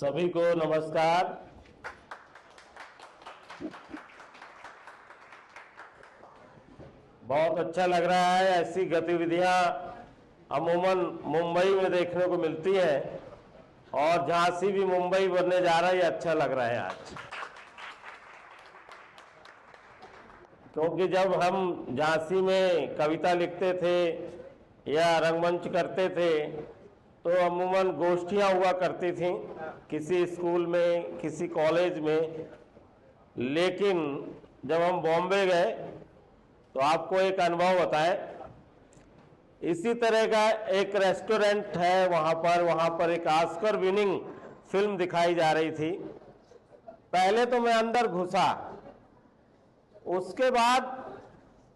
सभी को नमस्कार। बहुत अच्छा लग रहा है। ऐसी गतिविधियां अमूमन मुंबई में देखने को मिलती हैं और झांसी भी मुंबई बनने जा रहा है, ये अच्छा लग रहा है आज। क्योंकि जब हम झांसी में कविता लिखते थे या रंगमंच करते थे तो अमूमन गोष्ठियां हुआ करती थीं किसी स्कूल में, किसी कॉलेज में। लेकिन जब हम बॉम्बे गए तो आपको एक अनुभव बताएं। इसी तरह का एक रेस्टोरेंट है वहां पर एक ऑस्कर विनिंग फिल्म दिखाई जा रही थी। पहले तो मैं अंदर घुसा, उसके बाद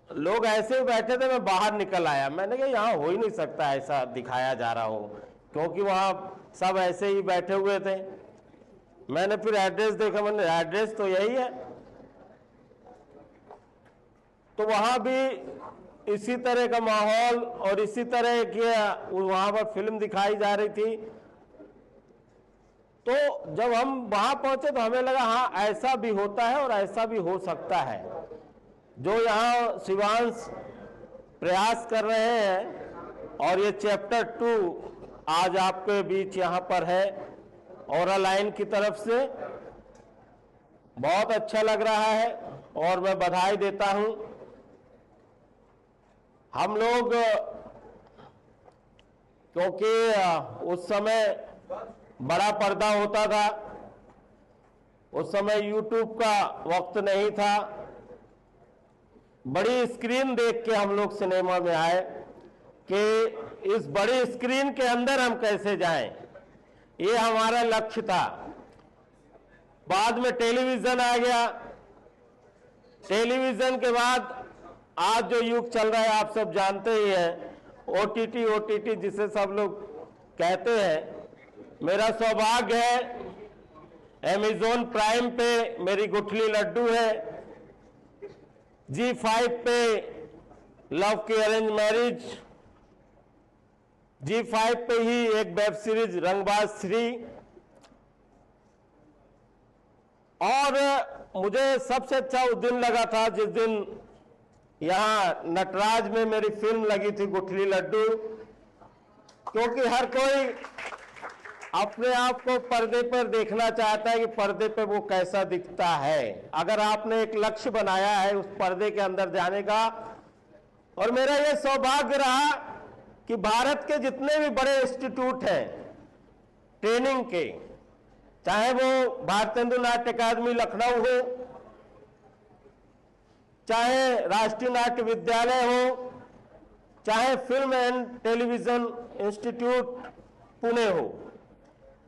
लोग ऐसे ही बैठे थे, मैं बाहर निकल आया। मैंने कहा यहाँ हो ही नहीं सकता ऐसा दिखाया जा रहा हो, क्योंकि वहाँ सब ऐसे ही बैठे हुए थे। मैंने फिर एड्रेस देखा, मैंने एड्रेस तो यही है। तो वहाँ भी इसी तरह का माहौल और इसी तरह की वहाँ पर फिल्म दिखाई जा रही थी। तो जब हम वहाँ पहुंचे तो हमें लगा हाँ ऐसा भी होता है और ऐसा भी हो सकता है। जो यहाँ शिवांश प्रयास कर रहे हैं और ये चैप्टर 2 आज आपके बीच यहाँ पर है ओरल लाइन की तरफ से, बहुत अच्छा लग रहा है और मैं बधाई देता हूँ। हम लोग क्योंकि उस समय बड़ा पर्दा होता था, उस समय यूट्यूब का वक्त नहीं था, बड़ी स्क्रीन देख के हम लोग सिनेमा में आए कि इस बड़ी स्क्रीन के अंदर हम कैसे जाएं, ये हमारा लक्ष्य था। बाद में टेलीविजन आ गया। टेलीविजन के बाद आज जो युग चल रहा है आप सब जानते ही हैं, ओटीटी जिसे सब लोग कहते हैं। मेरा सौभाग्य है अमेज़न प्राइम पे मेरी गुठली लड्डू है, G5 पे लव की अरेंज मैरिज, G5 पे ही एक वेब सीरीज रंगबाज 3, और मुझे सबसे अच्छा उस दिन लगा था जिस दिन यहां नटराज में मेरी फिल्म लगी थी गुठली लड्डू। क्योंकि हर कोई अपने आप को पर्दे पर देखना चाहता है कि पर्दे पर वो कैसा दिखता है। अगर आपने एक लक्ष्य बनाया है उस पर्दे के अंदर जाने का, और मेरा ये सौभाग्य रहा कि भारत के जितने भी बड़े इंस्टीट्यूट हैं ट्रेनिंग के, चाहे वो भारतीय नाट्य अकादमी लखनऊ हो, चाहे राष्ट्रीय नाट्य विद्यालय हो, चाहे film and television institute Pune हो,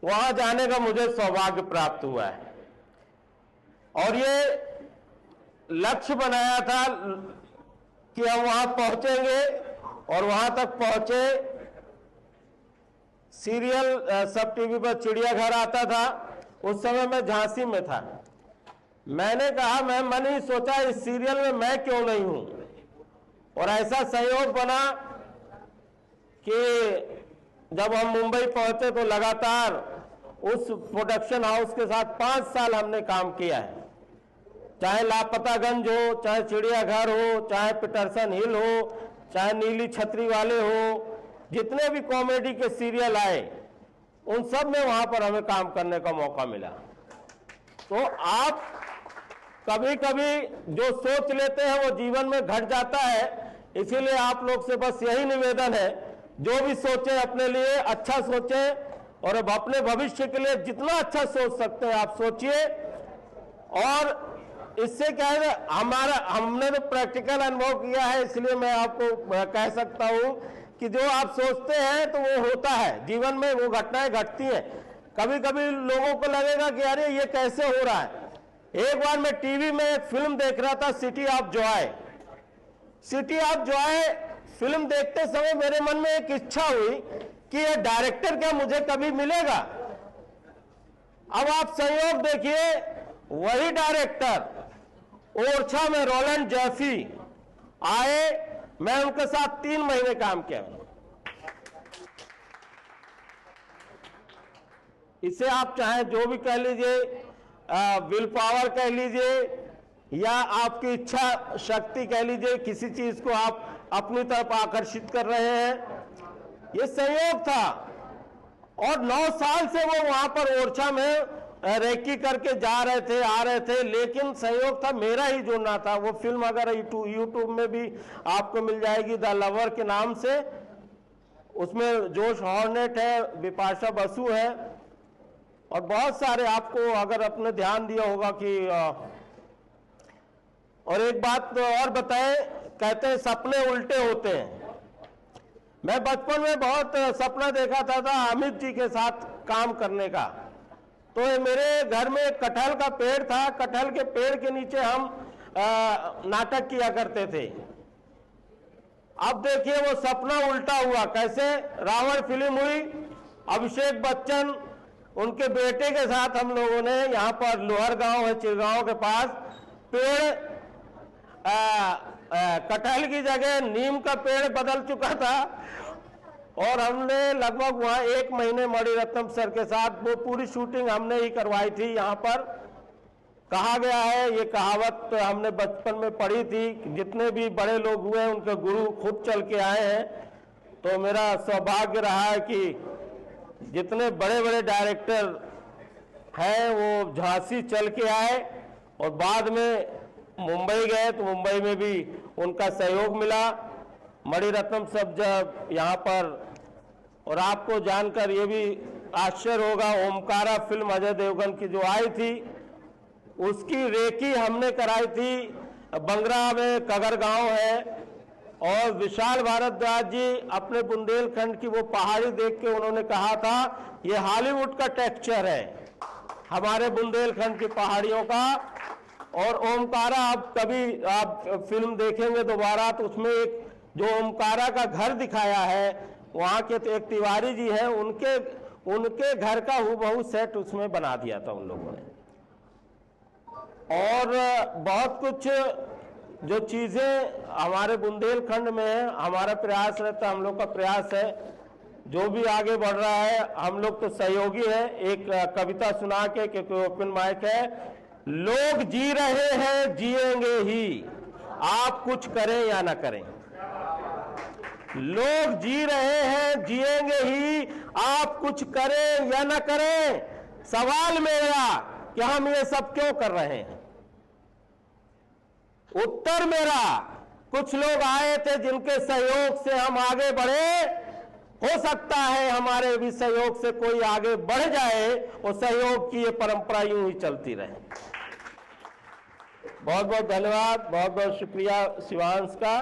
वहां जाने का मुझे सौभाग्य प्राप्त हुआ है। और ये लक्ष्य बनाया था कि हम वहां पहुंचेंगे, और वहां तक पहुंचे। सीरियल सब टीवी पर चिड़ियाघर आता था, उस समय मैं झांसी में था। मैंने कहा, मैं मन ही सोचा इस सीरियल में मैं क्यों नहीं हूं। और ऐसा संयोग बना कि जब हम मुंबई पहुंचे तो लगातार उस प्रोडक्शन हाउस के साथ 5 साल हमने काम किया है। चाहे लापतागंज हो, चाहे चिड़ियाघर हो, चाहे पीटरसन हिल हो, चाहे नीली छतरी वाले हो, जितने भी कॉमेडी के सीरियल आए उन सब में वहां पर हमें काम करने का मौका मिला। तो आप कभी कभी जो सोच लेते हैं वो जीवन में घट जाता है। इसीलिए आप लोग से बस यही निवेदन है, जो भी सोचे अपने लिए अच्छा सोचे, और अब अपने भविष्य के लिए जितना अच्छा सोच सकते हैं आप सोचिए। और इससे क्या है, हमने तो प्रैक्टिकल अनुभव किया है, इसलिए मैं आपको कह सकता हूं कि जो आप सोचते हैं तो वो होता है। जीवन में वो घटनाएं घटती हैं। कभी कभी लोगों को लगेगा कि अरे ये कैसे हो रहा है। एक बार मैं टीवी में एक फिल्म देख रहा था, city of Joy. City of Joy film देखते समय मेरे मन में एक इच्छा हुई कि ये डायरेक्टर क्या मुझे कभी मिलेगा। अब आप संयोग देखिए, वही डायरेक्टर ओरछा में रोलैंड जैफी आए, मैं उनके साथ 3 महीने काम किया। इसे आप चाहे जो भी कह लीजिए, विल पावर कह लीजिए या आपकी इच्छा शक्ति कह लीजिए, किसी चीज को आप अपनी तरफ आकर्षित कर रहे हैं, ये संयोग था। और 9 साल से वो वहां पर ओरछा में रेकी करके जा रहे थे, आ रहे थे, लेकिन संयोग था मेरा ही जुड़ना था। वो फिल्म अगर यूट्यूब में भी आपको मिल जाएगी, द लवर के नाम से, उसमें जोश हॉर्नेट है, बिपाशा बसु है और बहुत सारे आपको अगर अपने ध्यान दिया होगा कि और एक बात तो और बताएं, कहते हैं सपने उल्टे होते हैं। मैं बचपन में बहुत सपना देखा था अमित जी के साथ काम करने का। तो मेरे घर में एक कटहल का पेड़ था, कटहल के पेड़ के नीचे हम नाटक किया करते थे। अब देखिए वो सपना उल्टा हुआ। कैसे? रावण फिल्म हुई, अभिषेक बच्चन उनके बेटे के साथ हम लोगों ने यहाँ पर लोहर गांव है चिरगांव के पास, पेड़ कटहल की जगह नीम का पेड़ बदल चुका था और हमने लगभग वहां 1 महीने मणिरत्नम सर के साथ वो पूरी शूटिंग हमने ही करवाई थी। यहाँ पर कहा गया है, ये कहावत हमने बचपन में पढ़ी थी, जितने भी बड़े लोग हुए उनके गुरु खुद चल के आए हैं। तो मेरा सौभाग्य रहा है कि जितने बड़े बड़े डायरेक्टर हैं वो झांसी चल के आए और बाद में मुंबई गए तो मुंबई में भी उनका सहयोग मिला। मणिरत्नम सब जब यहाँ पर, और आपको जानकर ये भी आश्चर्य होगा, ओमकारा फिल्म अजय देवगन की जो आई थी उसकी रेकी हमने कराई थी बंगरा में, कगर गांव है। और विशाल भारद्वाज जी अपने बुंदेलखंड की वो पहाड़ी देख के उन्होंने कहा था ये हॉलीवुड का टेक्सचर है हमारे बुंदेलखंड की पहाड़ियों का। और ओमकारा, आप कभी आप फिल्म देखेंगे दोबारा तो उसमें एक जो ओमकारा का घर दिखाया है, वहां के एक तिवारी जी हैं, उनके घर का हूबहू सेट उसमें बना दिया था उन लोगों ने। और बहुत कुछ जो चीजें हमारे बुंदेलखंड में है, हमारा प्रयास रहता है, हम लोग का प्रयास है, जो भी आगे बढ़ रहा है हम लोग तो सहयोगी है। एक कविता सुना के, क्योंकि ओपन माइक है, लोग जी रहे हैं जिएंगे ही, आप कुछ करें या ना करें। लोग जी रहे हैं जिएंगे ही, आप कुछ करें या ना करें। सवाल मेरा कि हम ये सब क्यों कर रहे हैं? उत्तर मेरा, कुछ लोग आए थे जिनके सहयोग से हम आगे बढ़े। हो सकता है हमारे भी सहयोग से कोई आगे बढ़ जाए और सहयोग की ये परंपरा यूं ही चलती रहे। बहुत बहुत धन्यवाद, बहुत बहुत शुक्रिया शिवांश का।